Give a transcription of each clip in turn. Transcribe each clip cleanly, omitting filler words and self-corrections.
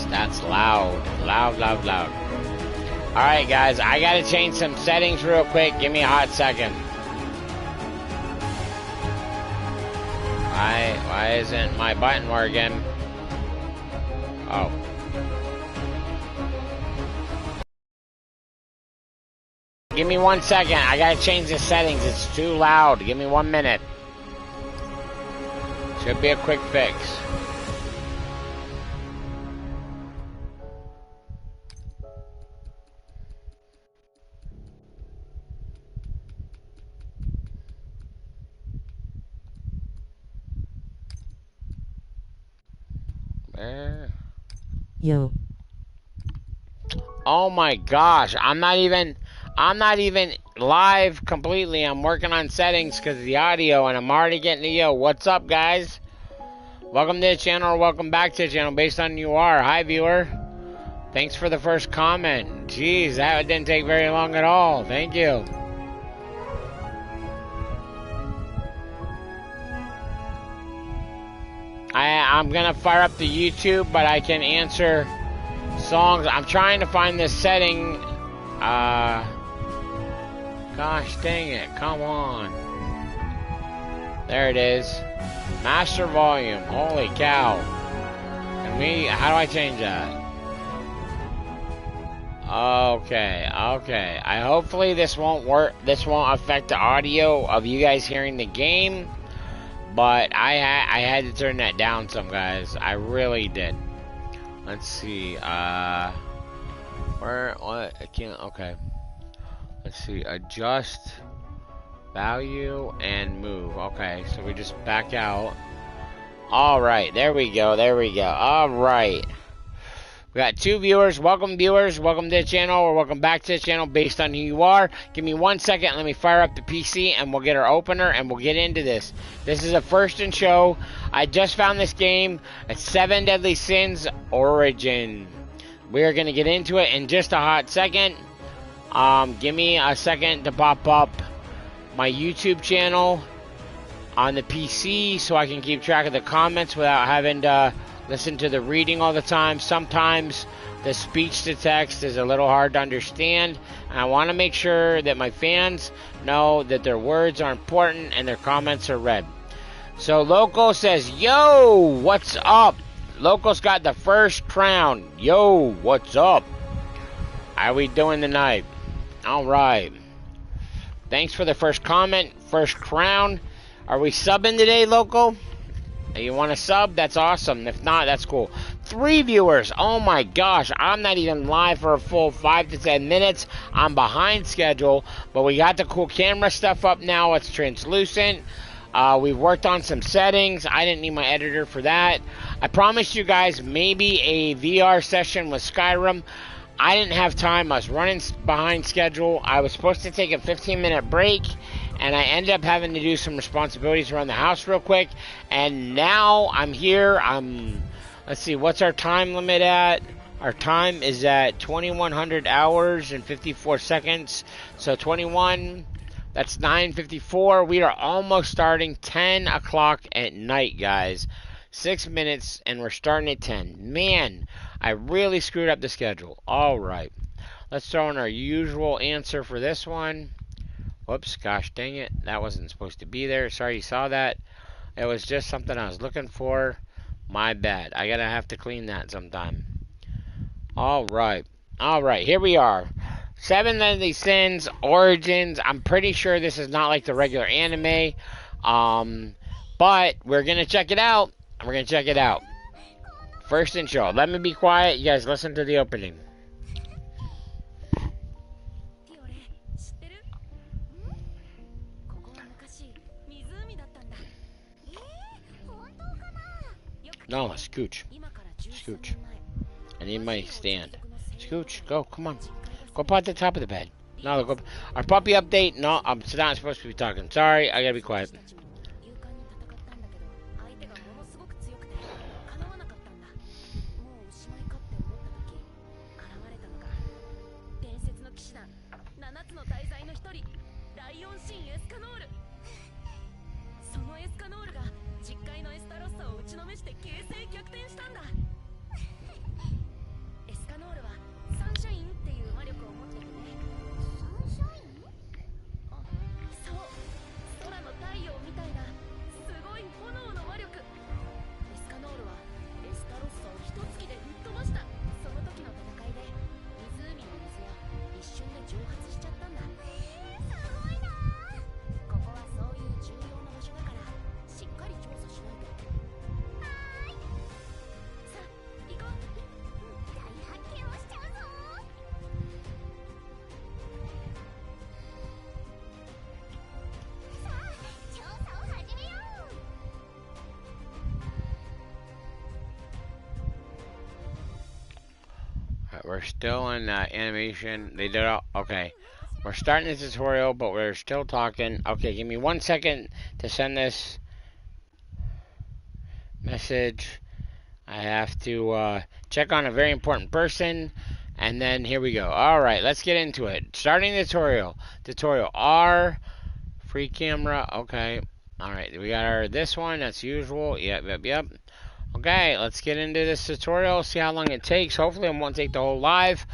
That's loud. Loud, loud, loud. Alright guys, I gotta change some settings real quick. Give me a hot second. Why isn't my button working? Oh. Give me 1 second. I gotta change the settings. It's too loud. Give me 1 minute. Should be a quick fix. Where? Yo. Oh my gosh, I'm not even live completely. I'm working on settings because of the audio, and I'm already getting the yo. What's up, guys? Welcome to the channel, or welcome back to the channel based on who you are. Hi, viewer. Thanks for the first comment. Jeez, that didn't take very long at all. Thank you. I'm gonna fire up the YouTube, but I can answer songs. I'm trying to find this setting. Gosh dang it, come on. There it is. Master volume. Holy cow. How do I change that? Okay. Hopefully this won't work. This won't affect the audio of you guys hearing the game. But I had to turn that down some, guys. I really did. Let's see. What? I can't. Okay. Let's see. Adjust value and move. Okay, so we just back out. All right. There we go. All right. We got 2 viewers. Welcome, viewers. Welcome to the channel, or welcome back to the channel based on who you are. Give me 1 second. Let me fire up the PC, and we'll get our opener, and we'll get into this. This is a first in show. I just found this game. It's 7 Deadly Sins Origin. We're going to get into it in just a hot second. Give me a second to pop up my YouTube channel on the PC so I can keep track of the comments without having to listen to the reading all the time. Sometimes the speech to text is a little hard to understand, and I want to make sure that my fans know that their words are important and their comments are read. So Loco says, yo, what's up? Loco's got the first crown. Yo, what's up? How we doing tonight? All right. Thanks for the first comment, first crown. Are we subbing today, Loco? You want to sub? That's awesome. If not, that's cool. 3 viewers. Oh my gosh. I'm not even live for a full 5 to 10 minutes. I'm behind schedule. But we got the cool camera stuff up now. It's translucent. We've worked on some settings. I didn't need my editor for that. I promised you guys maybe a VR session with Skyrim. I didn't have time. I was running behind schedule. I was supposed to take a 15-minute break, and I ended up having to do some responsibilities around the house real quick. And now I'm here. Let's see, what's our time limit at? Our time is at 2100 hours and 54 seconds. So 21, that's 9:54. We are almost starting 10 o'clock at night, guys. 6 minutes, and we're starting at 10. Man, I really screwed up the schedule. All right. Let's throw in our usual answer for this one. Whoops, gosh dang it. That wasn't supposed to be there. Sorry you saw that. It was just something I was looking for. My bad. I gotta have to clean that sometime. All right. Here we are. 7 Deadly Sins Origins. I'm pretty sure this is not like the regular anime. But we're gonna check it out. First intro. Let me be quiet. You guys listen to the opening. No, Scooch. I need my stand. Scooch, go, come on. Go up at the top of the bed. No, go. Our puppy update. No, I'm not supposed to be talking. Sorry, I gotta be quiet. we're still in animation. They did all, okay. We're starting the tutorial, but we're still talking. Okay, give me 1 second to send this message. I have to check on a very important person, and then here we go. All right, let's get into it. Starting the tutorial. Tutorial R, free camera. Okay. All right, we got our this one. That's usual. Yep. Okay, let's get into this tutorial. See how long it takes. Hopefully, it won't take the whole live,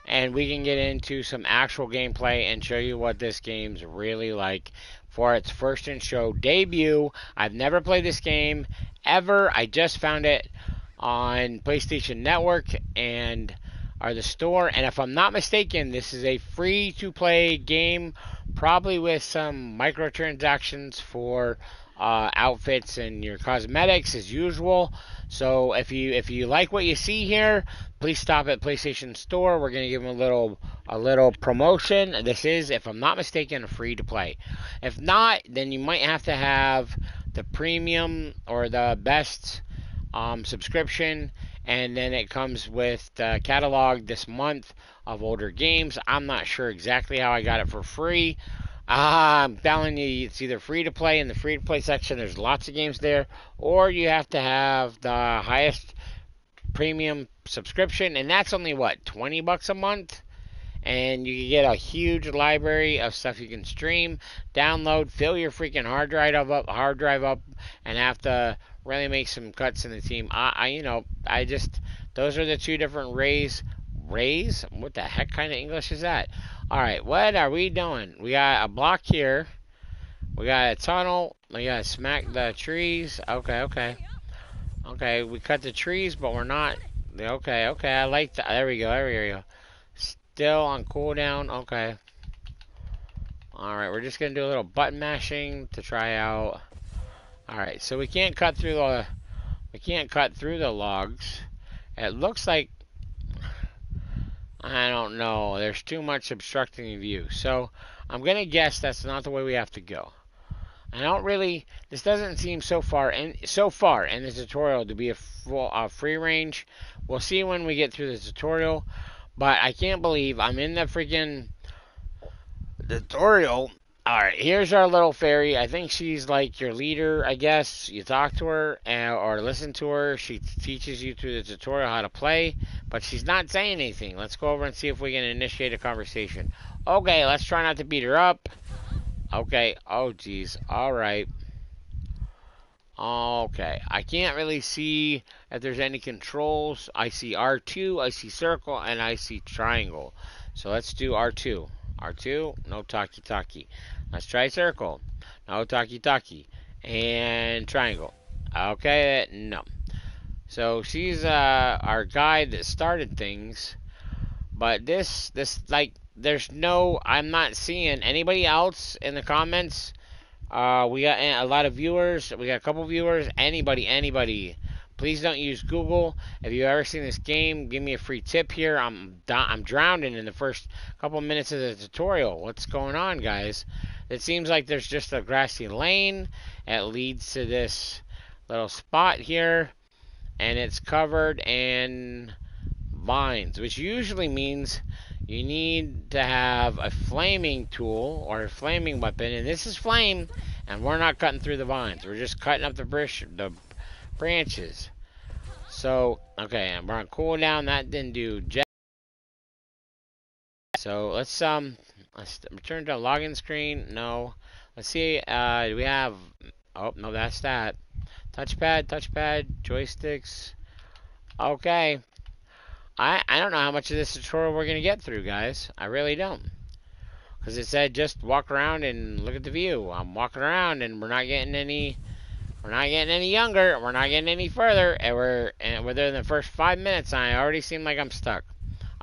and we can get into some actual gameplay and show you what this game's really like for its first in show debut. I've never played this game ever. I just found it on PlayStation Network and the store, and if I'm not mistaken, this is a free to play game, probably with some microtransactions for outfits and your cosmetics as usual. So if you like what you see here, please stop at PlayStation Store. We're gonna give them a little promotion. This is, if I'm not mistaken, a free to play. If not, then you might have to have the premium or the best subscription, and then it comes with the catalog this month of older games. I'm not sure exactly how I got it for free. I'm telling you, it's either free to play in the free to play section. There's lots of games there, or you have to have the highest premium subscription, and that's only what, $20 a month. And you can get a huge library of stuff you can stream, download, fill your freaking hard drive up, and have to really make some cuts in the team. Those are the two different rays. Rays? What the heck kind of English is that? All right, what are we doing? We got a block here. We got a tunnel. We got to smack the trees. Okay. Okay, we cut the trees, but we're not. Okay, I like that. There we go. Still on cooldown. Okay. Alright, we're just gonna do a little button mashing to try out. Alright, so we can't cut through the logs. It looks like, I don't know, there's too much obstructing the view. So I'm gonna guess that's not the way we have to go. This doesn't seem so far in the tutorial to be a full free range. We'll see when we get through the tutorial. But I can't believe I'm in the freaking tutorial. Alright, here's our little fairy. I think she's like your leader, I guess. You talk to her or listen to her. She teaches you through the tutorial how to play. But she's not saying anything. Let's go over and see if we can initiate a conversation. Okay, let's try not to beat her up. Okay, oh geez. Alright. Okay, I can't really see if there's any controls. I see R2, I see circle, and I see triangle. So let's do R2. R2, no talkie. Let's try circle. No talkie. And triangle. Okay, no. So she's our guide that started things. But this I'm not seeing anybody else in the comments. We got a lot of viewers. We got a couple viewers. Anybody. Please don't use Google. If you've ever seen this game, give me a free tip here. I'm drowning in the first couple minutes of the tutorial. What's going on, guys? It seems like there's just a grassy lane. It leads to this little spot here, and it's covered in vines, which usually means you need to have a flaming tool or a flaming weapon, and this is flame, and we're not cutting through the vines. We're just cutting up the branches. So, okay, and we're on cooldown. That didn't do jack. So let's return to login screen. No. Let's see. Do we have? Oh no, that's that. Touchpad, joysticks. Okay. I don't know how much of this tutorial we're going to get through, guys. I really don't. Because it said just walk around and look at the view. I'm walking around and we're not getting any younger. We're not getting any further. And we're within the first 5 minutes, and I already seem like I'm stuck.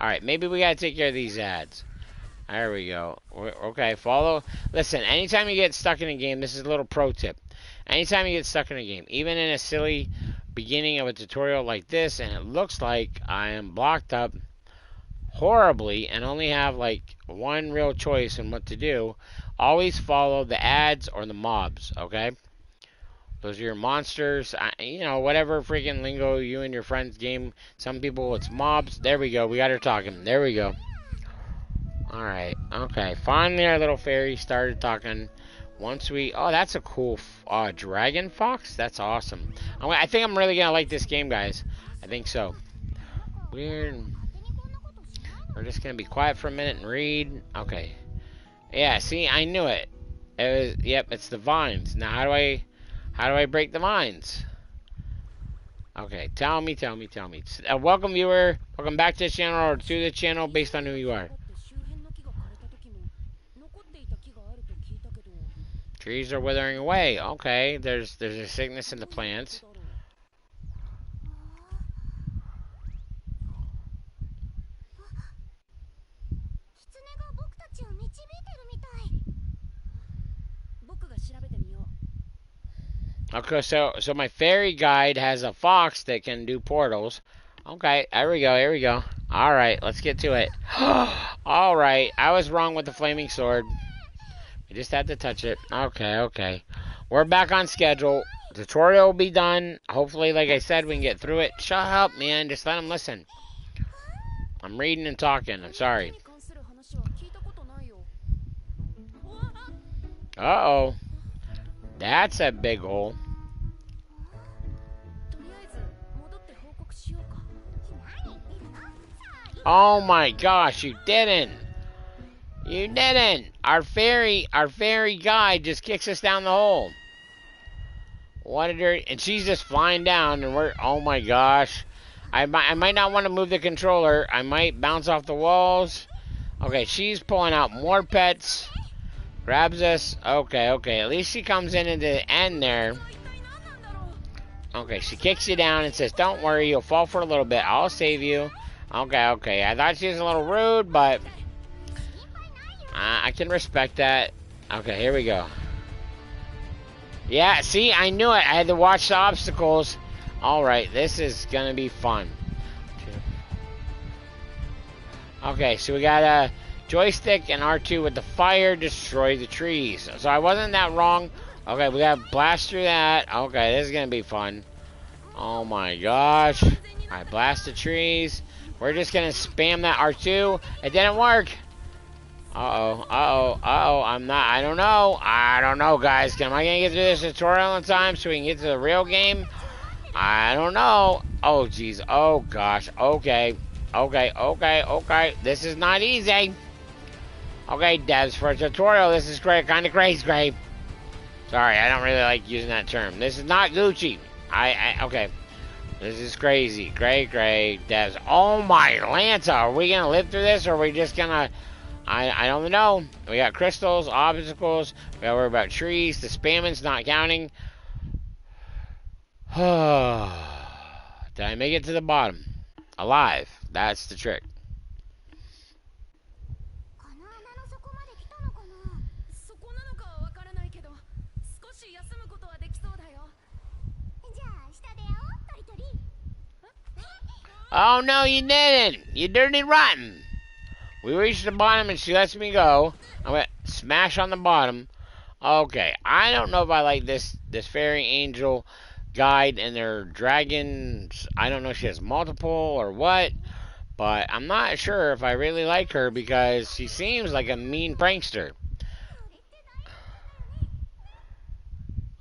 Alright, maybe we got to take care of these ads. There we go. Okay, follow. Listen, anytime you get stuck in a game, this is a little pro tip. Anytime you get stuck in a game, even in a silly beginning of a tutorial like this, and it looks like I am blocked up horribly and only have like one real choice in what to do, always follow the ads or the mobs, okay? Those are your monsters. You know, whatever freaking lingo you and your friends game. Some people, it's mobs. There we go. We got her talking. There we go. Alright. Okay. Finally, our little fairy started talking. Once we... Oh, that's a cool dragon fox. That's awesome. I think I'm really going to like this game, guys. I think so. Weird. We're just going to be quiet for a minute and read. Okay. Yeah, see, I knew it. It was... Yep, it's the vines. Now, how do I break the vines? Okay, tell me. Welcome, viewer. Welcome back to the channel or to the channel based on who you are. Trees are withering away. Okay, there's a sickness in the plants. Okay, so my fairy guide has a fox that can do portals. Okay, here we go. Alright, let's get to it. Alright, I was wrong with the flaming sword. We just had to touch it. Okay. We're back on schedule. Tutorial will be done. Hopefully, like I said, we can get through it. Shut up, man. Just let them listen. I'm reading and talking. I'm sorry. Uh-oh. That's a big hole. Oh my gosh, you didn't. You didn't. Our fairy guide just kicks us down the hole. What a dirt. And she's just flying down and we're, oh my gosh. I might not want to move the controller. I might bounce off the walls. Okay, she's pulling out more pets. Grabs us. Okay. At least she comes in into the end there. Okay, she kicks you down and says, don't worry, you'll fall for a little bit. I'll save you. Okay. I thought she was a little rude, but I can respect that. Okay, here we go. Yeah, see, I knew it. I had to watch the obstacles. Alright, this is gonna be fun. Okay, so we got a joystick and R2 with the fire, destroy the trees. So I wasn't that wrong. Okay, we gotta blast through that. Okay, this is gonna be fun. Oh my gosh. Alright, blast the trees. We're just gonna spam that R2. It didn't work. Uh-oh. I don't know, guys. Am I gonna get through this tutorial in time so we can get to the real game? I don't know. Oh, jeez. Oh, gosh. Okay. This is not easy. Okay, devs, for a tutorial, this is great. Kind of crazy, great. Sorry, I don't really like using that term. This is not Gucci. Okay. This is crazy. Great, devs. Oh, my Lanta. Are we gonna live through this, or are we just gonna... I don't know. We got crystals, obstacles. We gotta worry about trees. The spamming's not counting. Did I make it to the bottom? Alive. That's the trick. Oh no, you didn't! You dirty rotten! We reached the bottom and she lets me go. I'm gonna smash on the bottom. Okay, I don't know if I like this fairy angel guide and their dragons. I don't know if she has multiple or what, but I'm not sure if I really like her because she seems like a mean prankster.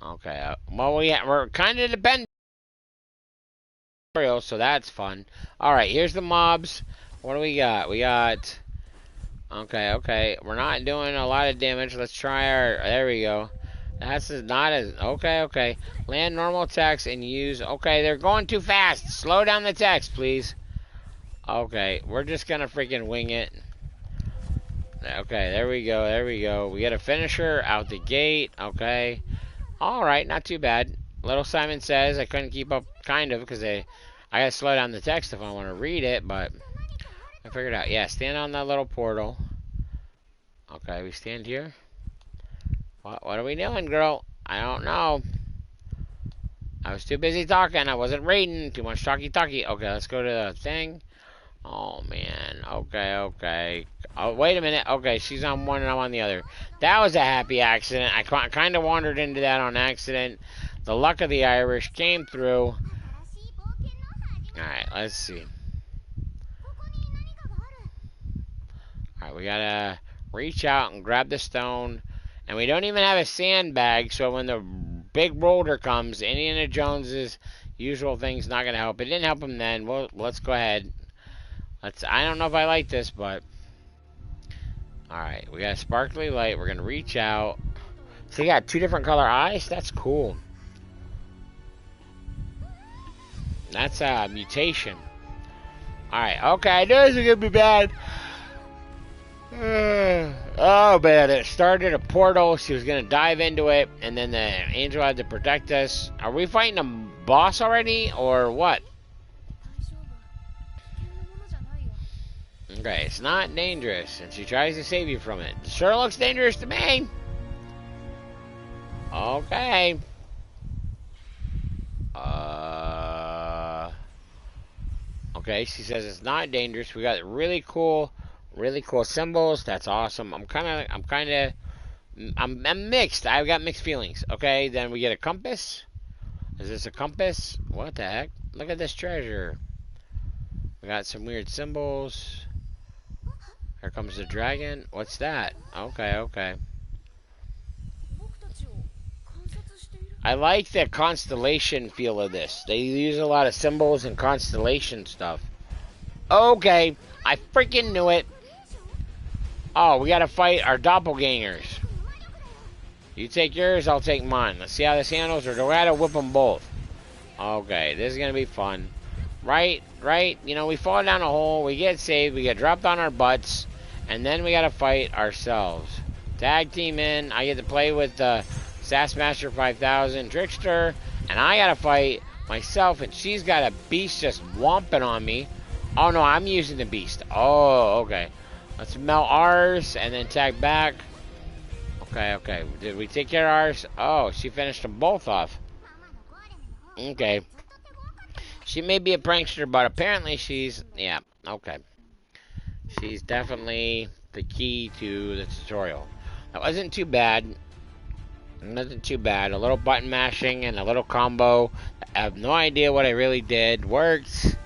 Okay, well we're kind of dependent, so that's fun. All right, here's the mobs. What do we got? We got. Okay. We're not doing a lot of damage. Let's try our... There we go. That's not as... Okay. Land normal attacks and use... Okay, they're going too fast. Slow down the text, please. Okay, we're just gonna freaking wing it. Okay, there we go. We got a finisher out the gate. Okay. Alright, not too bad. Little Simon says I couldn't keep up, kind of, because I gotta slow down the text if I want to read it, but... I figured out. Yeah, stand on that little portal. Okay, we stand here. What are we doing, girl? I don't know. I was too busy talking. I wasn't reading. Too much talky. Okay, let's go to the thing. Oh, man. Okay. Oh, wait a minute. Okay, she's on one and I'm on the other. That was a happy accident. I kind of wandered into that on accident. The luck of the Irish came through. Alright, let's see. Alright, we gotta reach out and grab the stone. And we don't even have a sandbag, so when the big boulder comes, Indiana Jones's usual thing's not gonna help. It didn't help him then. Well, let's go ahead. I don't know if I like this, but... Alright, we got a sparkly light. We're gonna reach out. So you got 2 different color eyes? That's cool. That's a mutation. Alright, okay, I know this is gonna be bad. Oh man, it started a portal. She was gonna dive into it, and then the angel had to protect us. Are we fighting a boss already, or what? Okay, it's not dangerous, and she tries to save you from it. It sure looks dangerous to me. Okay. Okay, she says it's not dangerous. We got really cool symbols. That's awesome. I'm mixed. I've got mixed feelings. Okay, then we get a compass. Is this a compass? What the heck? Look at this treasure. We got some weird symbols. Here comes the dragon. What's that? Okay, okay. I like the constellation feel of this. They use a lot of symbols and constellation stuff. Okay, I freaking knew it. Oh, we gotta fight our doppelgangers. You take yours, I'll take mine. Let's see how this handles, or do I gotta whip them both? Okay, this is gonna be fun. Right? You know, we fall down a hole, we get saved, we get dropped on our butts, and then we gotta fight ourselves. Tag team in, I get to play with the Sassmaster 5000 Trickster, and I gotta fight myself, and she's got a beast just whomping on me. Oh no, I'm using the beast. Oh, okay. Let's melt ours, and then tag back. Okay, okay. Did we take care of ours? Oh, she finished them both off. Okay. She may be a prankster, but apparently she's... Yeah, okay. She's definitely the key to the tutorial. That wasn't too bad. Nothing too bad. A little button mashing and a little combo. I have no idea what I really did. Works.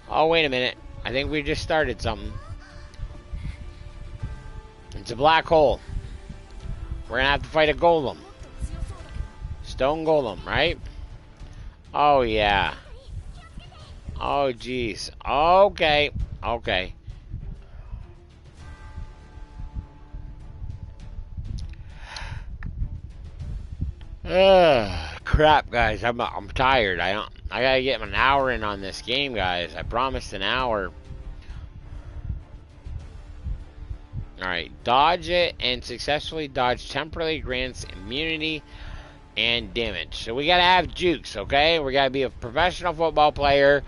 Oh, wait a minute. I think we just started something. It's a black hole. We're gonna have to fight a golem. Stone golem, right? Oh, yeah. Oh, jeez. Okay. Okay. Crap, guys. I'm tired. I gotta get an hour in on this game, guys. I promised an hour. Alright, dodge it and successfully dodge temporarily grants immunity and damage. So we gotta have jukes, okay? We gotta be a professional football player.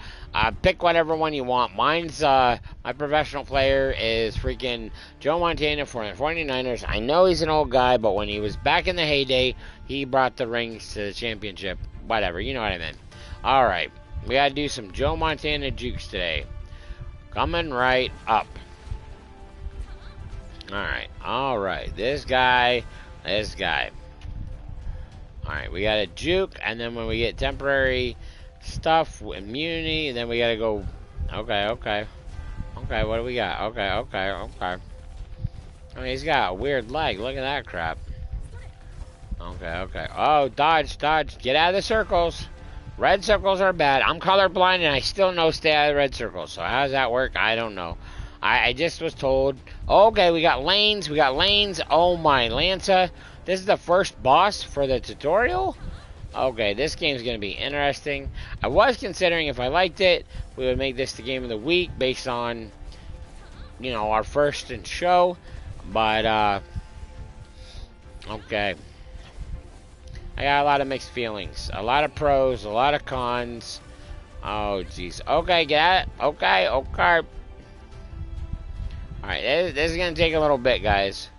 Pick whatever one you want. Mine's, my professional player is freaking Joe Montana for the 49ers. I know he's an old guy, but when he was back in the heyday, he brought the rings to the championship. Whatever, you know what I meant. Alright, we gotta do some Joe Montana jukes today. Coming right up. Alright, this guy. Alright, we got a juke, and then when we get temporary stuff, immunity, and then we gotta go. Okay, what do we got? Okay. Oh, he's got a weird leg. Look at that crap. Okay. Oh, dodge. Get out of the circles. Red circles are bad. I'm colorblind, and I still know stay out of the red circles. So how does that work? I don't know. I just was told. Okay, we got lanes. Oh my, Lanza. This is the first boss for the tutorial? Okay, this game's going to be interesting. I was considering if I liked it, we would make this the game of the week based on, you know, our first in show. But, okay. I got a lot of mixed feelings. A lot of pros, a lot of cons. Oh, jeez. Okay, get it. Okay. Alright, this is going to take a little bit, guys.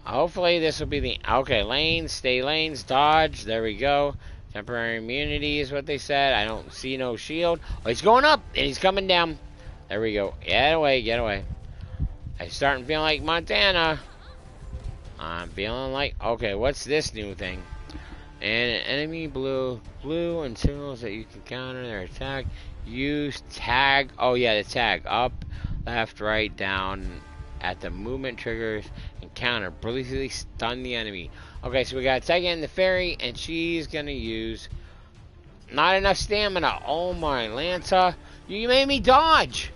Hopefully this will be the... Okay, lanes, stay lanes, dodge. There we go. Temporary immunity is what they said. I don't see no shield. Oh, he's going up, and he's coming down. There we go. Get away. I'm starting feeling like Montana. I'm feeling like... Okay, what's this new thing? And an enemy blue and signals that you can counter their attack. Use tag. Oh yeah, the tag. Up, left, right, down at the movement triggers and counter. Briefly stun the enemy. Okay, so we got Tegan the fairy, and she's gonna use not enough stamina. Oh my Lanta. You made me dodge.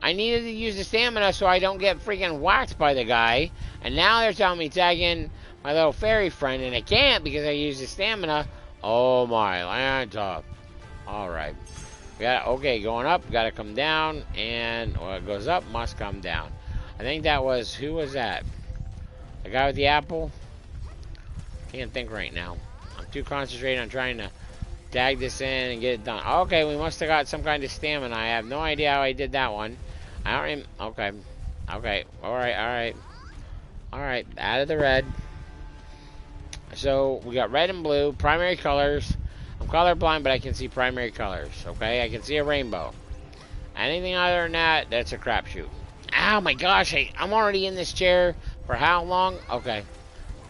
I needed to use the stamina so I don't get freaking whacked by the guy. And now they're telling me tag in my little fairy friend, and I can't because I used the stamina. Oh my Lanta. Alright. We got okay, going up, gotta come down, and what goes up must come down. I think that was, who was that? The guy with the apple? Can't think right now. I'm too concentrated on trying to tag this in and get it done. Okay, we must have got some kind of stamina. I have no idea how I did that one. I don't even, okay. Okay, alright. Alright, out of the red. So, we got red and blue, primary colors. I'm colorblind, but I can see primary colors, okay? I can see a rainbow. Anything other than that, that's a crapshoot. Ow, my gosh, I'm already in this chair for how long? Okay.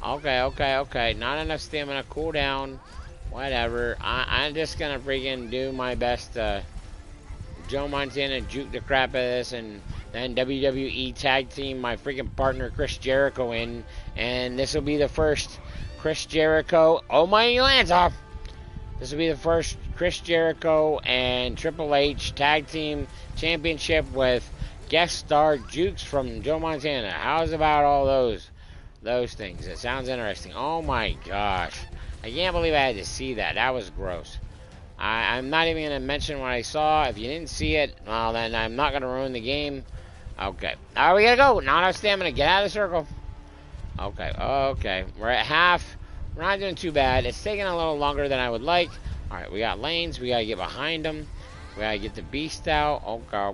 Okay. Not enough stamina, cool down. Whatever. I'm just gonna freaking do my best to Joe Montana juke the crap out of this, and then WWE tag team my freaking partner Chris Jericho in, and this will be the first Chris Jericho. Oh my Lanta! This will be the first Chris Jericho and Triple H tag team championship with guest star Jukes from Joe Montana. How's about all those things? It sounds interesting. Oh my gosh. I can't believe I had to see that. That was gross. I'm not even going to mention what I saw. If you didn't see it, well, then I'm not going to ruin the game. Okay. Alright, we got to go. Not enough stamina. Get out of the circle. Okay. We're at half. We're not doing too bad. It's taking a little longer than I would like. Alright, we got lanes. We got to get behind them. We got to get the beast out. Okay.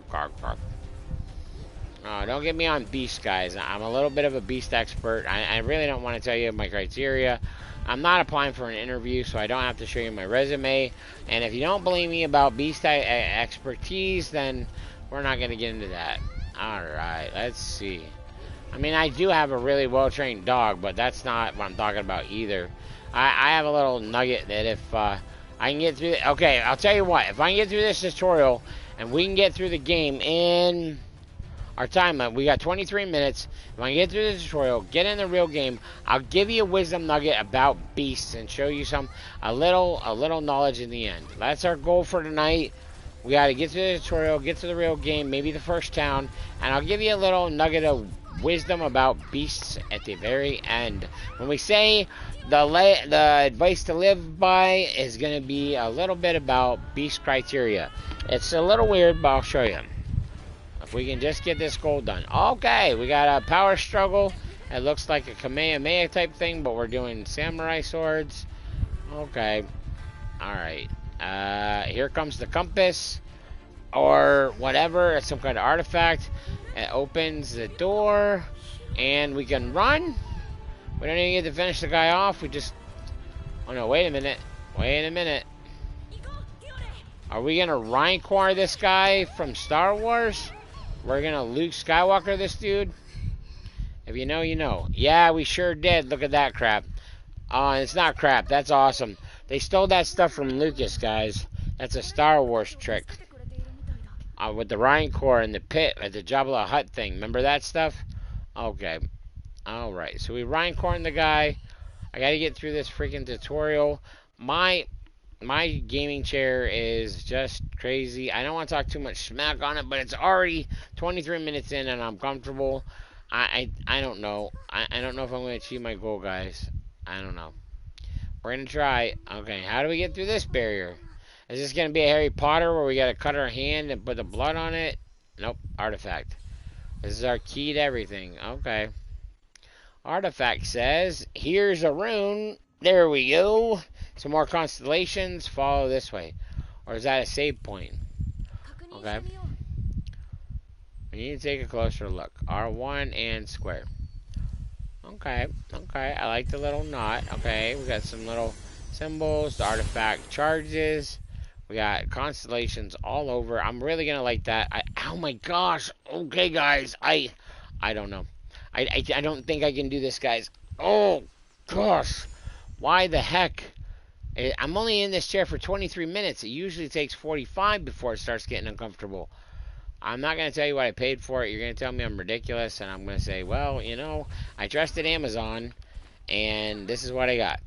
Oh, don't get me on beast, guys. I'm a little bit of a beast expert. I really don't want to tell you my criteria. I'm not applying for an interview, so I don't have to show you my resume. And if you don't believe me about beast expertise, then we're not going to get into that. Alright, let's see. I mean, I do have a really well-trained dog, but that's not what I'm talking about either. I have a little nugget that if I can get through... Okay, I'll tell you what. If I can get through this tutorial, and we can get through the game in... our time limit, we got 23 minutes. If I can get through the tutorial, get in the real game, I'll give you a wisdom nugget about beasts and show you a little knowledge in the end. That's our goal for tonight. We got to get through the tutorial, get to the real game, maybe the first town, and I'll give you a little nugget of wisdom about beasts at the very end. When we say the advice to live by is going to be a little bit about beast criteria. It's a little weird, but I'll show you. If we can just get this goal done. Okay, we got a power struggle. It looks like a Kamehameha type thing, but we're doing samurai swords. Okay. Alright. Here comes the compass. Or whatever. It's some kind of artifact. It opens the door. And we can run. We don't even get to finish the guy off. We just... Oh no, wait a minute. Are we gonna Rancor this guy from Star Wars? We're gonna Luke Skywalker this dude? If you know, you know. Yeah, we sure did. Look at that crap. Oh, and it's not crap. That's awesome. They stole that stuff from Lucas, guys. That's a Star Wars trick. With the Rancor and the pit at the Jabba the Hutt thing. Remember that stuff? Okay. Alright, so we Rancorn the guy. I gotta get through this freaking tutorial. My gaming chair is just crazy. I don't want to talk too much smack on it, but it's already 23 minutes in and I'm comfortable. I don't know. I don't know if I'm going to achieve my goal, guys. I don't know. We're going to try. Okay, how do we get through this barrier? Is this going to be a Harry Potter where we got to cut our hand and put the blood on it? Nope, artifact. This is our key to everything. Okay. Artifact says, here's a rune. There we go. Some more constellations. Follow this way. Or is that a save point? Okay. We need to take a closer look. R1 and square. Okay. I like the little knot. Okay. We got some little symbols. The artifact charges. We got constellations all over. I'm really going to like that. Oh my gosh. Okay, guys. I don't know. I don't think I can do this, guys. Oh, gosh. Why the heck I'm only in this chair for 23 minutes. It usually takes 45 before it starts getting uncomfortable. I'm not going to tell you what I paid for it. You're going to tell me I'm ridiculous, and I'm going to say, well, you know, I trusted Amazon, and this is what I got.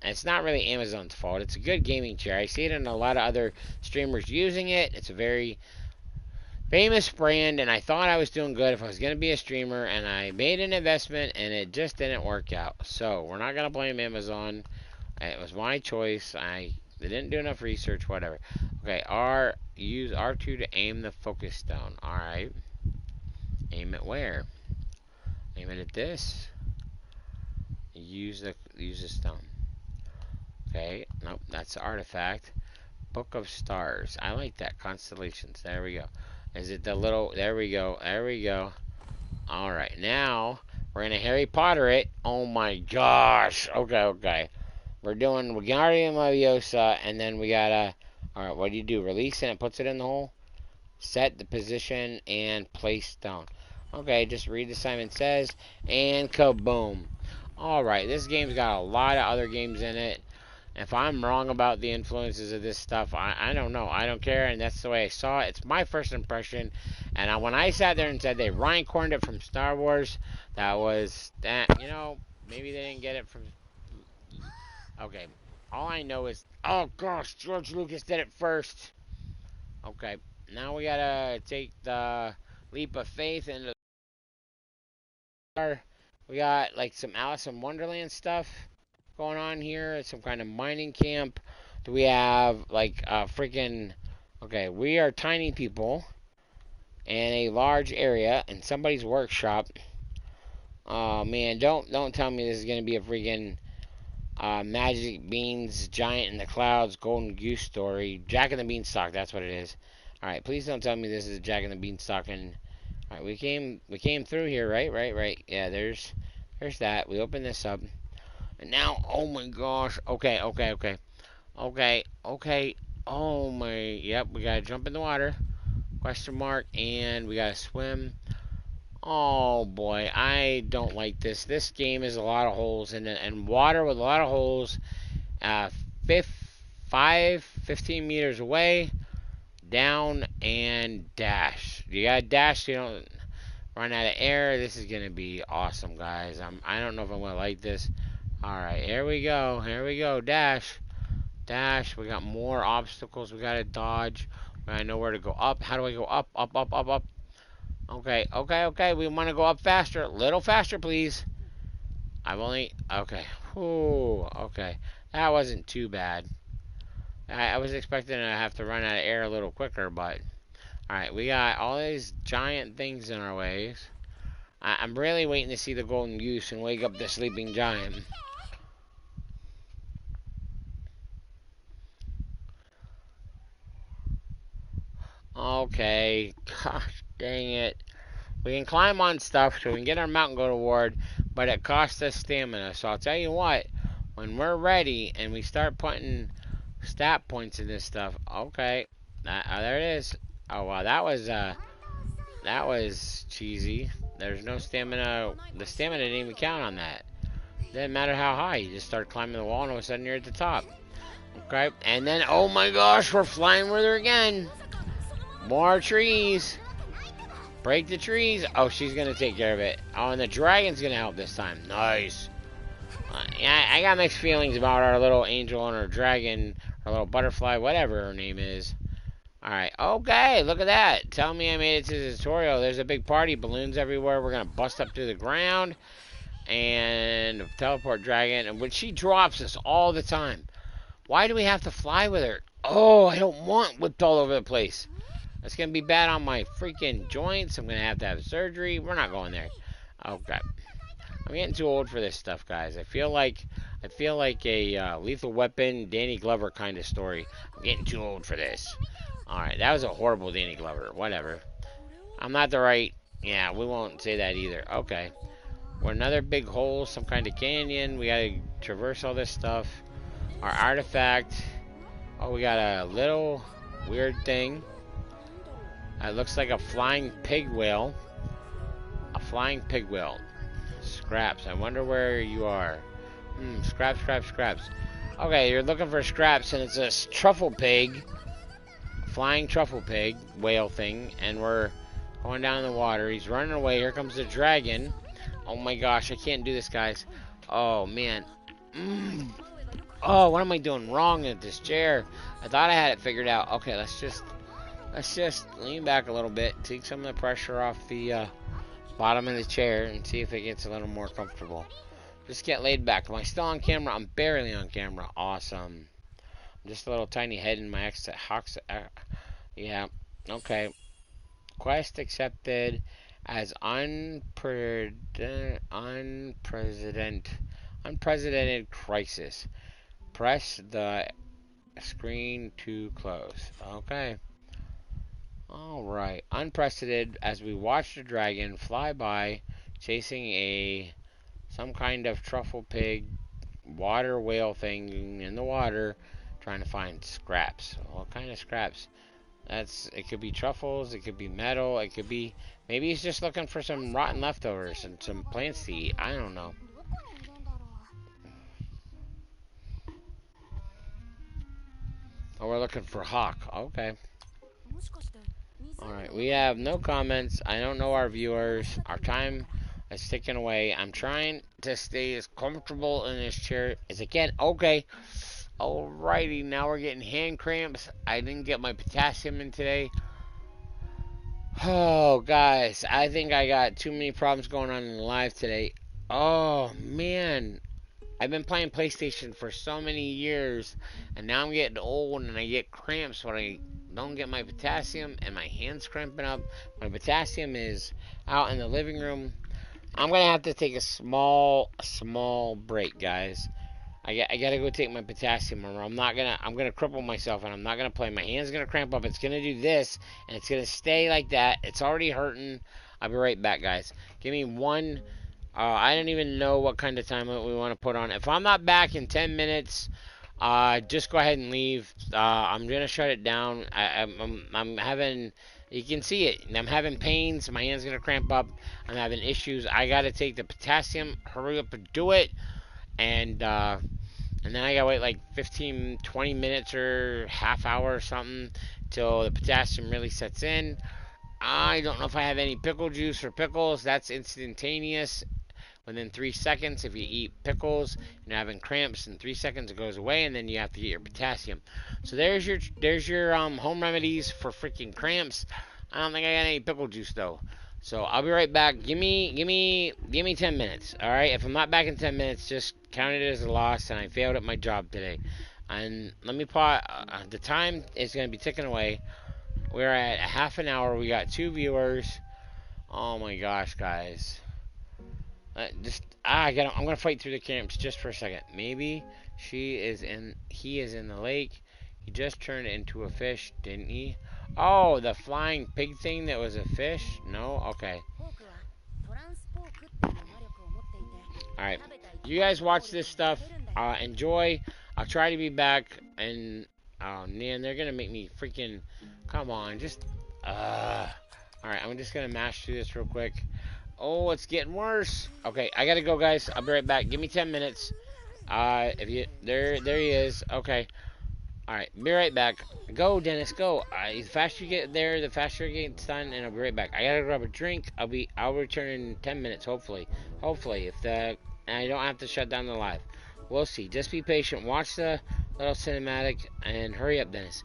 And it's not really Amazon's fault. It's a good gaming chair. I see it in a lot of other streamers using it. It's a very famous brand, and I thought I was doing good if I was going to be a streamer, and I made an investment, and it just didn't work out. So we're not going to blame Amazon. It was my choice. They didn't do enough research, whatever. Okay, use R2 to aim the focus stone. Alright. Aim it where? Aim it at this. Use the stone. Okay, nope, that's the artifact. Book of Stars. I like that. Constellations. There we go. Is it the little... There we go. There we go. Alright, now we're gonna Harry Potter it. Oh my gosh. Okay. We're doing Wingardium Leviosa, and then we gotta... Alright, what do you do? Release and it puts it in the hole? Set the position and place stone. Okay, just read the assignment says, and kaboom. Alright, this game's got a lot of other games in it. If I'm wrong about the influences of this stuff, I don't know. I don't care, and that's the way I saw it. It's my first impression. And when I sat there and said they Ryan Corned it from Star Wars, that was that. You know, maybe they didn't get it from. Okay, all I know is, oh gosh, George Lucas did it first. Okay, now we gotta take the leap of faith into. We got like some Alice in Wonderland stuff going on here. Some kind of mining camp. Do we have like a freaking... Okay, we are tiny people in a large area in somebody's workshop. Oh man, don't tell me this is gonna be a freaking Magic Beans, Giant in the Clouds, Golden Goose story. Jack and the Beanstalk, that's what it is. Alright, please don't tell me this is Jack and the Beanstalk. And alright, we came through here, right? Yeah, there's that. We open this up. And now, oh my gosh. Okay. Oh my, yep, we gotta jump in the water. Question mark, and we gotta swim. Oh boy, I don't like this. This game is a lot of holes in it, and water with a lot of holes. 15 meters away, down, and dash. You gotta dash so you don't run out of air. This is gonna be awesome, guys. I don't know if I'm gonna like this. Alright, here we go, dash. We got more obstacles we gotta dodge. I know where to go up. How do I go up? Up. Okay, we wanna go up faster. A little faster, please. Okay. Ooh, okay. That wasn't too bad. I was expecting to have to run out of air a little quicker, but... Alright, we got all these giant things in our ways. I'm really waiting to see the golden goose and wake up the sleeping giant. Okay, gosh dang it. We can climb on stuff so we can get our mountain goat award, but it costs us stamina. So I'll tell you what, when we're ready and we start putting stat points in this stuff, okay, there it is. Oh wow, that was cheesy. There's no stamina. The stamina didn't even count on that. Didn't matter how high. You just start climbing the wall and all of a sudden you're at the top. Okay, and then oh my gosh, we're flying with her again. More trees. Break the trees. Oh, she's gonna take care of it. Oh, and the dragon's gonna help this time. Nice. Yeah, I got mixed feelings about our little angel and our dragon, our little butterfly, whatever her name is. Alright, okay, look at that. Tell me I made it to the tutorial. There's a big party, balloons everywhere. We're gonna bust up through the ground and teleport dragon. And when she drops us all the time, why do we have to fly with her? Oh, I don't want whipped all over the place. That's gonna be bad on my freaking joints. I'm gonna have to have surgery. We're not going there. Okay. I'm getting too old for this stuff, guys. I feel like a Lethal Weapon, Danny Glover kind of story. I'm getting too old for this. Alright, that was a horrible Danny Glover. Whatever. I'm not the right... Yeah, we won't say that either. Okay. We're another big hole, some kind of canyon. We gotta traverse all this stuff. Our artifact. Oh, we got a little weird thing. It looks like a flying pig whale. A flying pig whale. Scraps. I wonder where you are. Scraps. Okay, you're looking for scraps, and it's a truffle pig, flying truffle pig, whale thing, and we're going down in the water. He's running away. Here comes the dragon. Oh my gosh, I can't do this, guys. Oh man. Oh, what am I doing wrong at this chair? I thought I had it figured out. Okay, let's just lean back a little bit, take some of the pressure off the bottom of the chair, and see if it gets a little more comfortable. Just get laid back. Am I still on camera? I'm barely on camera. Awesome. Just a little tiny head in my exit. Yeah. Okay. Quest accepted as unprecedented crisis. Press the screen to close. Okay. Alright. Unprecedented as we watch the dragon fly by chasing some kind of truffle pig water whale thing in the water trying to find scraps. What kind of scraps? It could be truffles, it could be metal, it could be maybe he's just looking for some rotten leftovers and some plants to eat. I don't know. Oh, we're looking for Hawk. Okay. Alright, we have no comments. I don't know our viewers. Our time is ticking away. I'm trying to stay as comfortable in this chair as I can. Okay. Alrighty, now we're getting hand cramps. I didn't get my potassium in today. Oh, guys, I think I got too many problems going on in live today. Oh, man. I've been playing PlayStation for so many years, and now I'm getting old, and I get cramps when I don't get my potassium, and my hands cramping up. My potassium is out in the living room. I'm going to have to take a small break, guys. I gotta go take my potassium, or I'm gonna cripple myself, and I'm not gonna play. My hand's gonna cramp up. It's gonna do this, and it's gonna stay like that. It's already hurting. I'll be right back, guys. Give me one. I don't even know what kind of time we want to put on. If I'm not back in 10 minutes, just go ahead and leave. I'm gonna shut it down. I'm having. You can see it. I'm having pains. My hand's gonna cramp up. I'm having issues. I gotta take the potassium. Hurry up and do it. And then I gotta wait like 15, 20 minutes or half hour or something till the potassium really sets in. I don't know if I have any pickle juice or pickles. That's instantaneous. Within 3 seconds, if you eat pickles, you're having cramps. In 3 seconds, it goes away, and then you have to get your potassium. So there's your home remedies for freaking cramps. I don't think I got any pickle juice though. So I'll be right back. Give me 10 minutes. All right. If I'm not back in 10 minutes, just count it as a loss, and I failed at my job today. And let me pause. The time is going to be ticking away. We're at a half an hour. We got 2 viewers. Oh my gosh, guys. I'm gonna fight through the camps just for a second. Maybe he is in the lake. He just turned into a fish, didn't he? Oh, the flying pig thing that was a fish? No? Okay. Alright. You guys watch this stuff. Enjoy. I'll try to be back. And, oh man, they're gonna make me freaking, come on, just, alright, I'm just gonna mash through this real quick. Oh, it's getting worse. Okay, I gotta go, guys. I'll be right back. Give me 10 minutes. There he is. Okay. All right, be right back. Go, Dennis. Go. The faster you get there, the faster it gets done, and I'll be right back. I gotta grab a drink. I'll return in 10 minutes, hopefully. Hopefully, and I don't have to shut down the live. We'll see. Just be patient. Watch the little cinematic and hurry up, Dennis.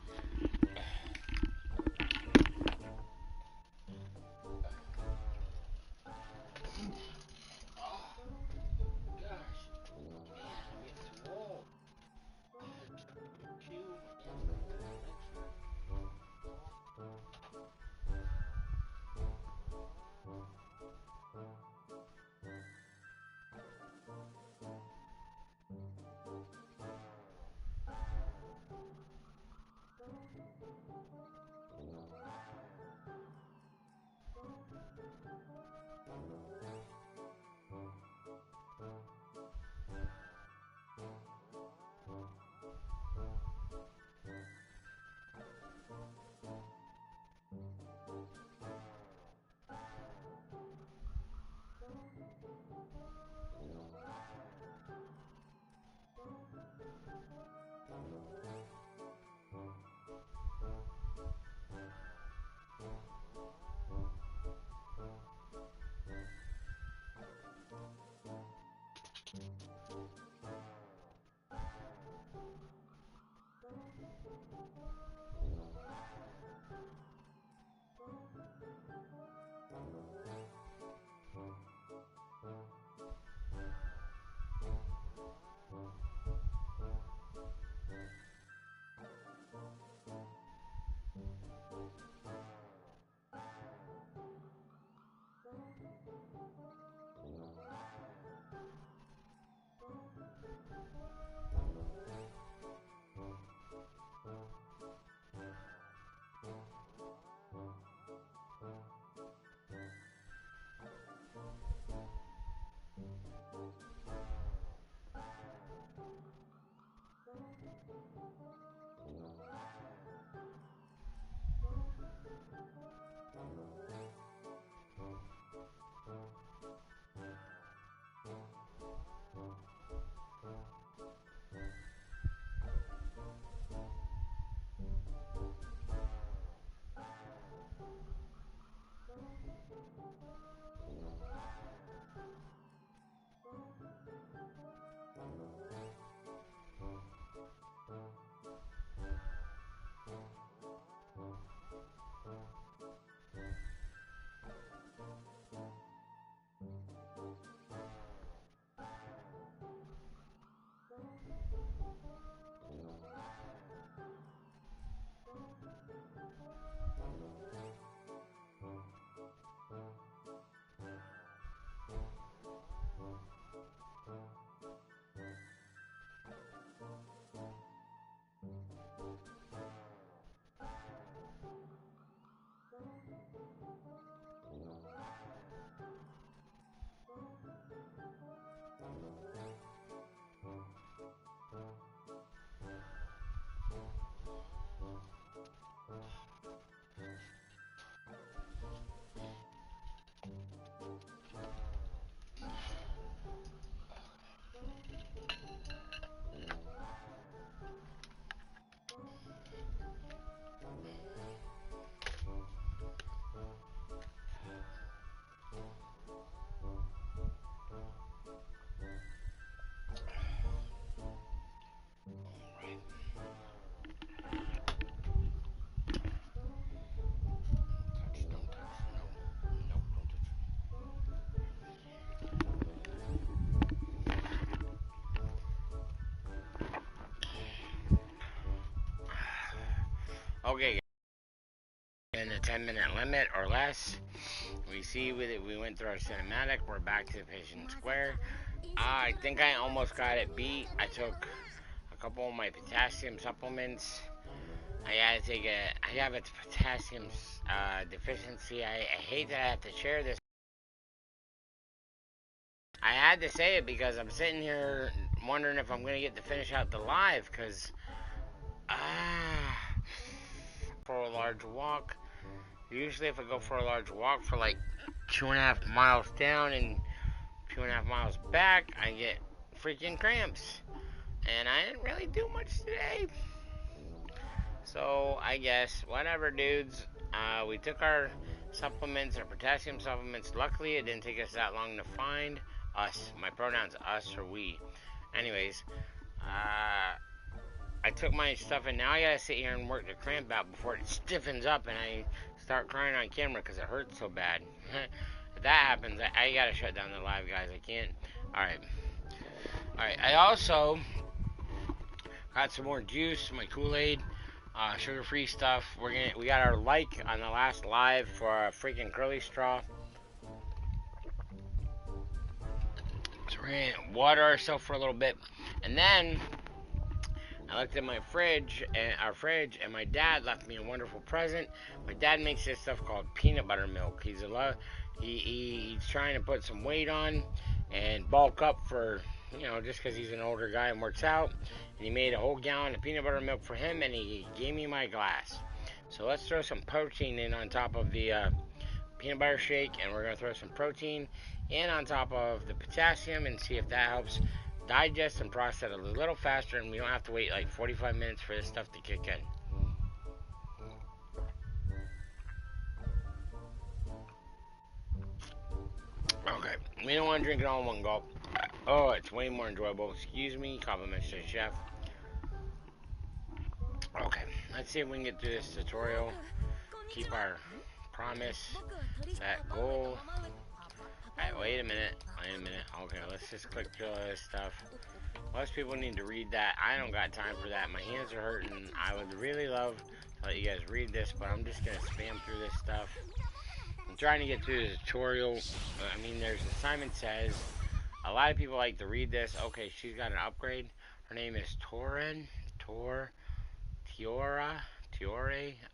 Okay, in the 10-minute limit or less. We see with it, we went through our cinematic. We're back to the Patient Square. I think I almost got it beat. I took a couple of my potassium supplements. I had to take I have a potassium deficiency. I hate that I have to share this. I had to say it because I'm sitting here wondering if I'm going to get to finish out the live because for a large walk. Usually if I go for a large walk for like 2.5 miles down and 2.5 miles back, I get freaking cramps. And I didn't really do much today. So I guess, whatever dudes. We took our supplements, our potassium supplements. Luckily it didn't take us that long to find us. My pronouns us or we. Anyways, I took my stuff and now I gotta sit here and work the cramp out before it stiffens up and I start crying on camera because it hurts so bad. If that happens, I gotta shut down the live, guys. I can't. Alright. I also got some more juice, my Kool-Aid, sugar-free stuff. We got our like on the last live for a freaking curly straw. So we're gonna water ourselves for a little bit. And then I looked at my fridge, and my dad left me a wonderful present. My dad makes this stuff called peanut butter milk. He's trying to put some weight on and bulk up for, just because he's an older guy and works out. And he made a whole gallon of peanut butter milk for him, and he gave me my glass. So let's throw some protein in on top of the peanut butter shake, and we're going to throw some protein in on top of the potassium and see if that helps digest and process it a little faster, and we don't have to wait like 45 minutes for this stuff to kick in. Okay, we don't want to drink it all in one gulp. Oh, it's way more enjoyable. Excuse me, compliments to the chef. Okay, let's see if we can get through this tutorial. Keep our promise, that goal. Alright, wait a minute. Okay, let's just click through all this stuff. Most people need to read that. I don't got time for that. My hands are hurting. I would really love to let you guys read this, but I'm just gonna spam through this stuff. I'm trying to get through the tutorial. I mean, there's Simon Says. A lot of people like to read this. Okay, she's got an upgrade. Her name is Tiore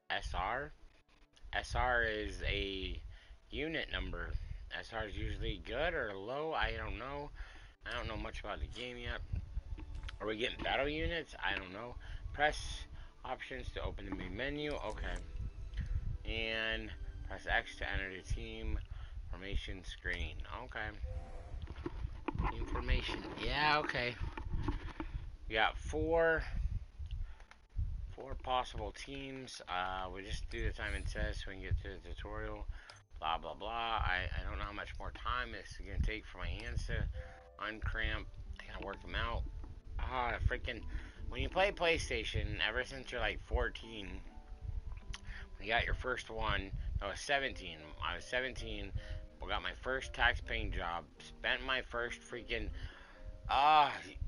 SR. SR is a unit number. SR is usually good or low. I don't know. I don't know much about the game yet. Are we getting battle units? I don't know. Press options to open the main menu. Okay. And press X to enter the team formation screen. Okay. Team formation. Yeah, okay. We got four possible teams. We just do the time it says so we can get to the tutorial. Blah, blah, blah. I don't know how much more time it's going to take for my hands to uncramp. I gotta work them out. Freaking. When you play PlayStation, ever since you're like 14, when you got your first one, I was 17. I was 17. I got my first tax-paying job. Spent my first freaking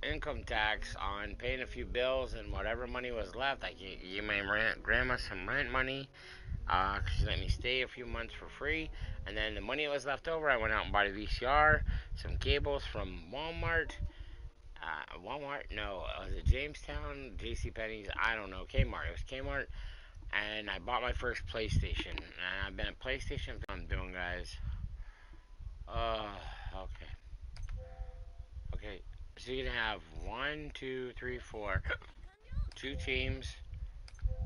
income tax on paying a few bills, and whatever money was left, I gave my grandma some rent money. Cause she let me stay a few months for free, and then the money that was left over, I went out and bought a VCR, some cables from Walmart. Walmart? No, was it Jamestown? JCPenney's? I don't know. Kmart. It was Kmart. And I bought my first PlayStation. And I've been a PlayStation fan. I'm doing, guys. Okay. Okay. So you can have 1, 2, 3, 4. 2 teams.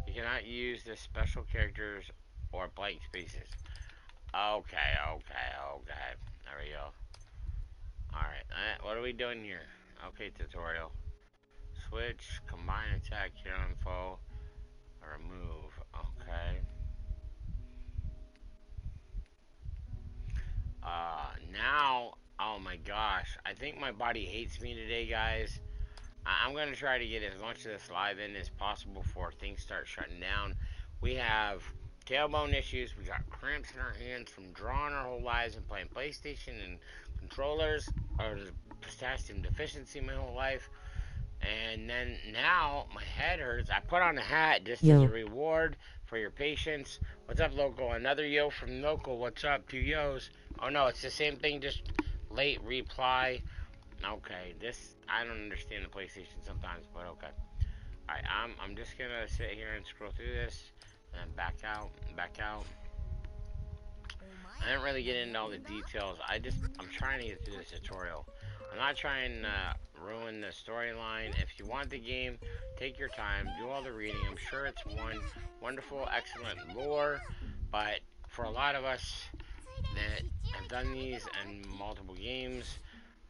You cannot use the special characters or blank spaces. Okay. There we go. Alright. What are we doing here? Okay, tutorial. Switch, combine attack, hero info, remove. Okay. Now, oh my gosh, I think my body hates me today, guys. I'm gonna try to get as much of this live in as possible before things start shutting down. We have tailbone issues. We got cramps in our hands from drawing our whole lives and playing PlayStation and controllers, or potassium deficiency my whole life. And then now my head hurts. I put on a hat just as a reward for your patience. What's up, local? Another yo from local. What's up? 2 yos. Oh no, it's the same thing, just late reply. Okay, this I don't understand the PlayStation sometimes, but okay. Alright, I'm just gonna sit here and scroll through this and back out. I didn't really get into all the details. I'm trying to get through this tutorial. I'm not trying to ruin the storyline. If you want the game, take your time, do all the reading. I'm sure it's one wonderful, excellent lore, but for a lot of us that have done these and multiple games,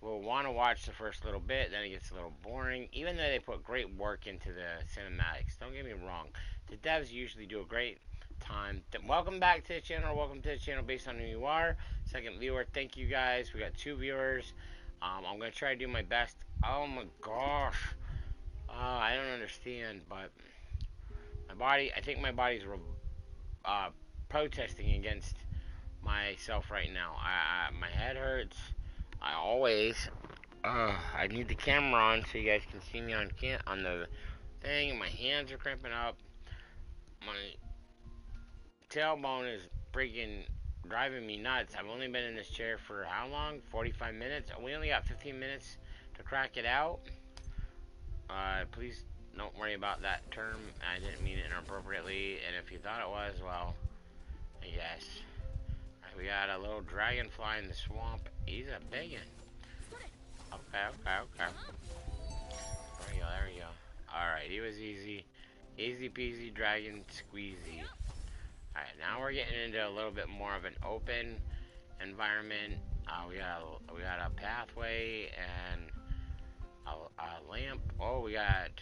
will want to watch the first little bit, then it gets a little boring, even though they put great work into the cinematics. Don't get me wrong. The devs usually do a great time. Welcome back to the channel. Welcome to the channel based on who you are. Second viewer, thank you guys. We got 2 viewers. I'm going to try to do my best. Oh my gosh. I don't understand, but my body, I think my body's protesting against myself right now. My head hurts. I need the camera on so you guys can see me on the thing. My hands are cramping up. My tailbone is freaking driving me nuts. I've only been in this chair for how long? 45 minutes? We only got 15 minutes to crack it out. Please don't worry about that term. I didn't mean it inappropriately. And if you thought it was, well, I guess. Alright, we got a little dragonfly in the swamp. He's a big one. Okay. There we go. Alright, he was easy. Easy peasy dragon squeezy. Alright, now we're getting into a little bit more of an open environment. We got a pathway and a lamp. Oh, we got...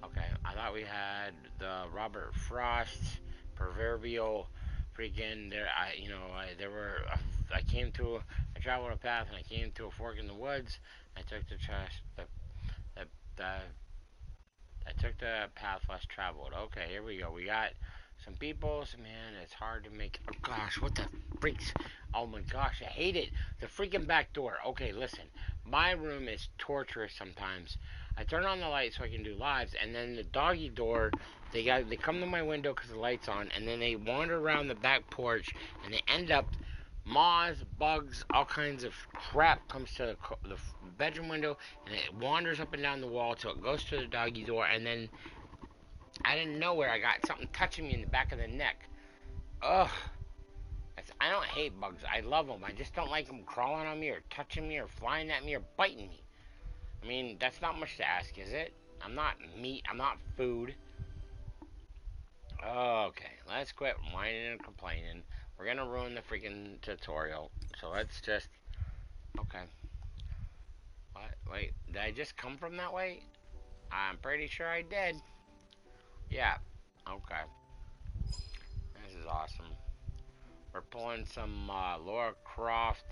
Okay, I thought we had the Robert Frost proverbial freaking... I traveled a path and I came to a fork in the woods. I took the path less traveled. Okay, here we go. We got some people. Man, it's hard to make. Oh gosh, what the freaks. Oh my gosh, I hate it. The freaking back door. Okay, listen. My room is torturous sometimes. I turn on the light so I can do lives, and then the doggy door, they come to my window because the light's on, and then they wander around the back porch, and they end up moths, bugs, all kinds of crap comes to the bedroom window, and it wanders up and down the wall till it goes to the doggy door, and then out of nowhere I got something touching me in the back of the neck. Ugh. I don't hate bugs. I love them. I just don't like them crawling on me or touching me or flying at me or biting me. I mean, that's not much to ask, is it? I'm not meat. I'm not food. Okay, let's quit whining and complaining. We're gonna ruin the freaking tutorial. So let's just... Okay. What? Wait, did I just come from that way? I'm pretty sure I did. Yeah. Okay. This is awesome. We're pulling some Lara Croft,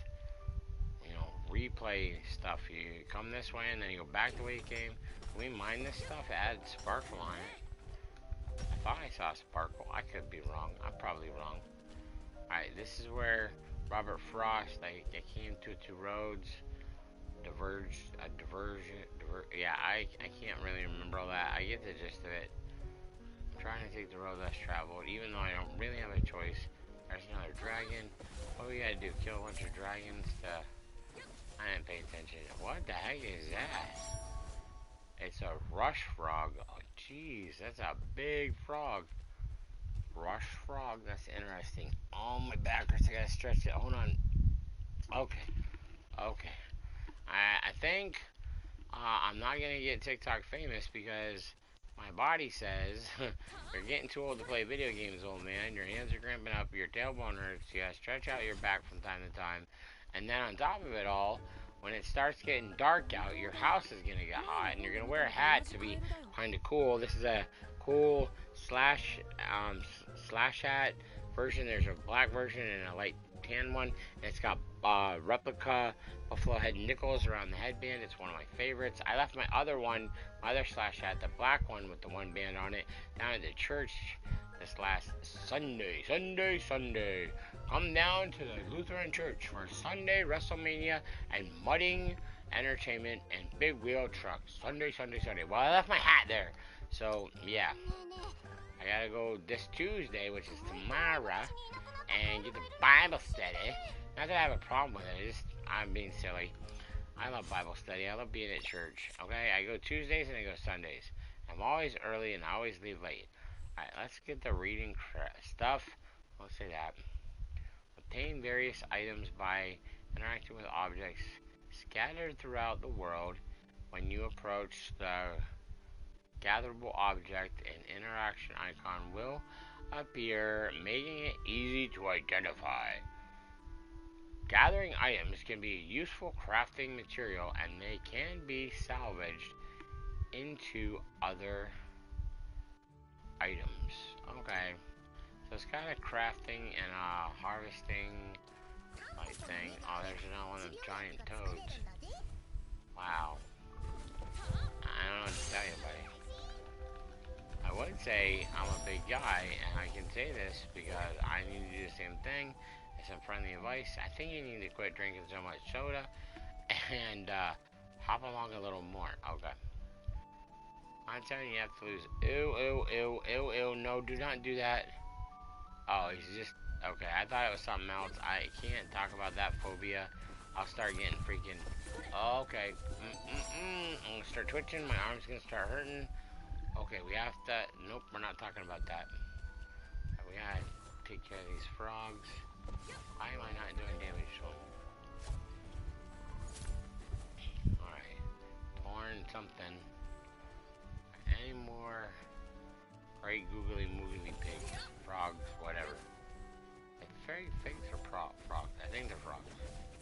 replay stuff. You come this way and then you go back the way you came. Can we mine this stuff? Add sparkle on it. I thought I saw sparkle. I could be wrong. I'm probably wrong. Alright, this is where Robert Frost, they came to two roads. Yeah, I can't really remember all that. I get the gist of it. I'm trying to take the road less traveled, even though I don't really have a choice. There's another dragon. What we gotta do? Kill a bunch of dragons to... I didn't pay attention. What the heck is that? It's a rush frog. Oh, jeez, that's a big frog. Rush frog? That's interesting. Oh, my back hurts. I gotta stretch it. Hold on. Okay. Okay. I think I'm not gonna get TikTok famous because my body says you're getting too old to play video games, old man. Your hands are cramping up, your tailbone hurts, you gotta stretch out your back from time to time. And then on top of it all, when it starts getting dark out, your house is gonna get hot, and you're gonna wear a hat to be kind of cool. This is a cool slash hat version. There's a black version and a light tan one, and it's got replica buffalo head nickels around the headband. It's one of my favorites. I left my other one, my other slash hat, the black one with the one band on it, down at the church this last Sunday. Come down to the Lutheran Church for Sunday WrestleMania and mudding entertainment and big wheel trucks. Sunday. Well, I left my hat there. So, yeah. I gotta go this Tuesday, which is tomorrow, and get the Bible study. Not that I have a problem with it, I'm being silly. I love Bible study. I love being at church. Okay, I go Tuesdays and I go Sundays. I'm always early and I always leave late. Alright, let's get the reading stuff. Let's say that. Obtain various items by interacting with objects scattered throughout the world. When you approach the gatherable object, an interaction icon will appear, making it easy to identify. Gathering items can be a useful crafting material, and they can be salvaged into other items. Okay, so it's kind of crafting and harvesting like thing. Oh, there's another one of them giant toads. Wow. I don't know what to tell you, buddy. I would say I'm a big guy, and I can say this because I need to do the same thing. Some friendly advice. I think you need to quit drinking so much soda and hop along a little more. Okay. I'm telling you, you have to lose. Ew. No, do not do that. Oh, he's just... Okay, I thought it was something else. I can't talk about that phobia. I'll start getting freaking... Okay. I'm gonna start twitching. My arm's gonna start hurting. Okay, we have to... Nope, we're not talking about that. We gotta take care of these frogs. Why am I not doing damage to them? Alright. Torn something. Any more great googly moogly pigs, frogs, whatever. Like fairy pigs or frogs? I think they're frogs.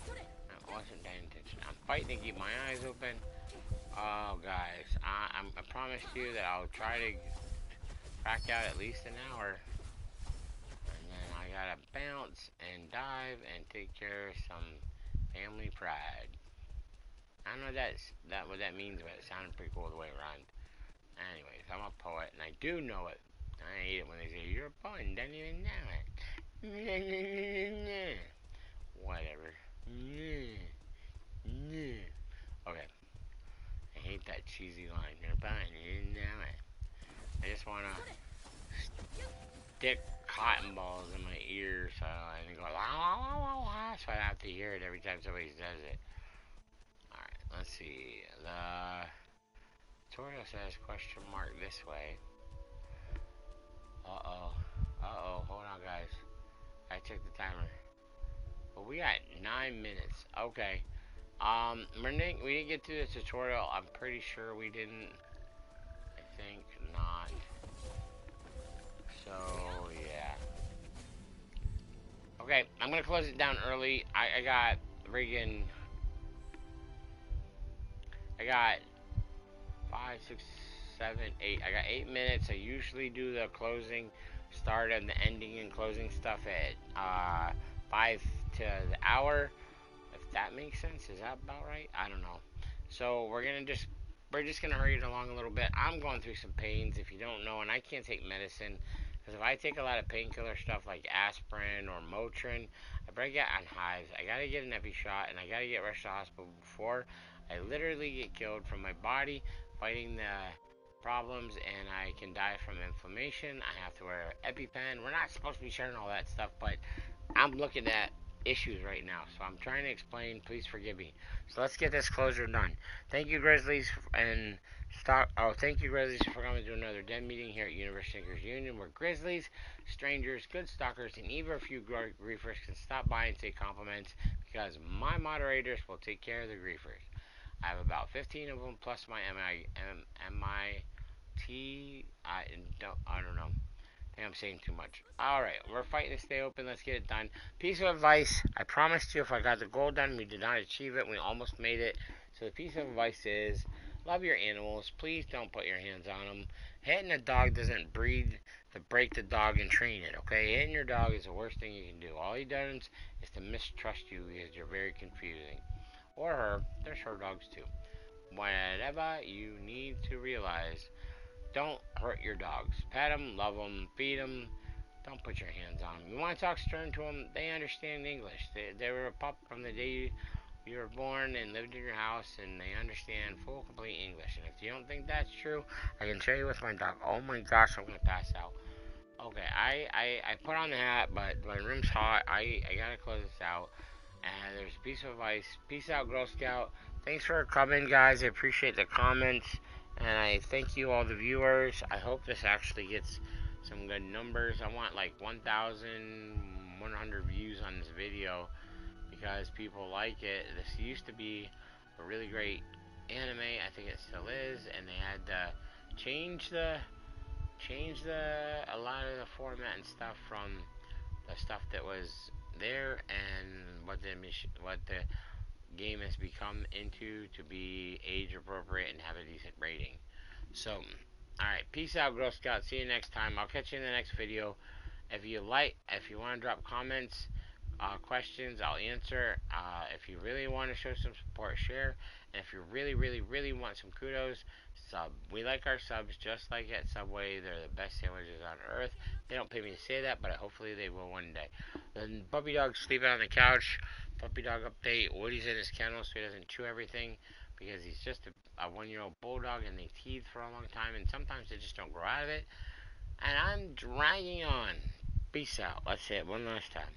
I wasn't paying attention. I'm fighting to keep my eyes open. Oh, guys. I promised you that I'll try to crack out at least an hour. I gotta bounce and dive and take care of some family pride. I don't know what that means, but it sounded pretty cool the way around. Anyways, I'm a poet, and I do know it. I hate it when they say, you're a poet and don't even know it. cheesy line. You're fine. You didn't know it. I just want to stick cotton balls in my ears and go, la, la, la, la, la, so I have to hear it every time somebody says it. Alright, let's see. The tutorial says question mark this way. Uh-oh. Uh-oh. Hold on, guys. I checked the timer. But we got 9 minutes. Okay. We didn't get through the tutorial. I'm pretty sure we didn't. I think not. So, yeah. Okay, I'm gonna close it down early. I got friggin'... I got 5, 6, 7, 8. I got 8 minutes. I usually do the closing, start and the ending and closing stuff at 5 to the hour. If that makes sense, is that about right? I don't know. So we're just gonna hurry it along a little bit. I'm going through some pains, if you don't know, and I can't take medicine because if I take a lot of painkiller stuff like aspirin or Motrin, I break out on hives. I gotta get an epi shot and I gotta get rushed to the hospital before I literally get killed from my body fighting the problems and I can die from inflammation. I have to wear an EpiPen. We're not supposed to be sharing all that stuff, but I'm looking at issues right now, so I'm trying to explain. Please forgive me. So let's get this closure done. Thank you, Grizzlies, and thank you, Grizzlies, for coming to another den meeting here at Universe Thinkers Union, where Grizzlies, strangers, good stalkers, and even a few griefers can stop by and say compliments because my moderators will take care of the griefers. I have about 15 of them plus my MIT. I don't know. I think I'm saying too much. Alright, we're fighting to stay open. Let's get it done. Piece of advice. I promised you if I got the goal done, we did not achieve it. We almost made it. So the piece of advice is, love your animals. Please don't put your hands on them. Hitting a dog doesn't breed to break the dog and train it, okay? Hitting your dog is the worst thing you can do. All he does is to mistrust you because you're very confusing. Or her. There's her dogs too. Whatever you need to realize, don't hurt your dogs. Pet them, love them, feed them. Don't put your hands on them. You want to talk stern to them, they understand English. They were a pup from the day you were born and lived in your house, and they understand full, complete English. And if you don't think that's true, I can show you with my dog. Oh my gosh, I'm going to pass out. Okay, I put on the hat, but my room's hot. I got to close this out. And there's a piece of advice. Peace out, Girl Scout. Thanks for coming, guys. I appreciate the comments. And I thank you, all the viewers. I hope this actually gets some good numbers. I want like 1,100 views on this video because people like it. This used to be a really great anime. I think it still is. And they had to change a lot of the format and stuff from the stuff that was there and what the game has become into to be age appropriate and have a decent rating. So, alright, peace out, Girl Scout. See you next time. I'll catch you in the next video. If you want to drop comments, questions, I'll answer. If you really want to show some support, share. And if you really, really, really want some kudos, sub. We like our subs just like at Subway. They're the best sandwiches on earth. They don't pay me to say that, but hopefully they will one day. The puppy dog's sleeping on the couch. Puppy dog update. Woody's in his kennel so he doesn't chew everything because he's just a 1-year-old bulldog and they teeth for a long time and sometimes they just don't grow out of it. And I'm dragging on. Peace out. Let's say it one last time.